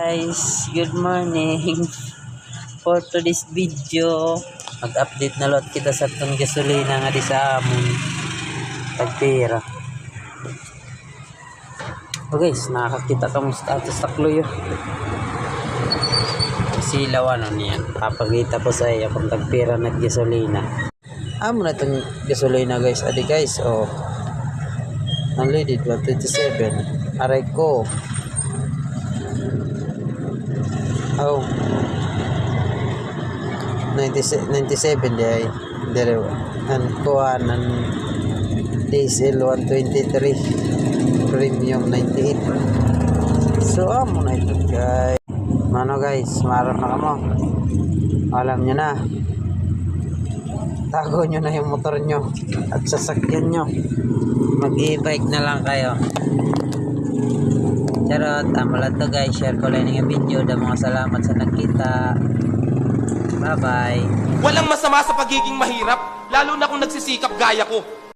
Guys, good morning. For today's video, mag-update na lot kita sa itong gasolina nga di sa amon tagpira. So guys, nakakita kang status sa kluyo. Silaw ano niyan, papagita ko sa iyo kung tagpira na gasolina. Amo na itong gasolina guys, adi guys, oh unleaded 127, aray ko. Oh 97 day dire an kuan an diesel 123 premium 98. So amo na ito guys. Mano guys, marap na kamo, alam nyo na, tago nyo na yung motor nyo at sasakyan nyo, mag e-bike na lang kayo. Charot, tama lang to guys. Share ko lang yung video. Mga salamat sa nakita. Bye bye. Walang masama sa pagiging mahirap, lalo na kung nagsisikap gaya ko.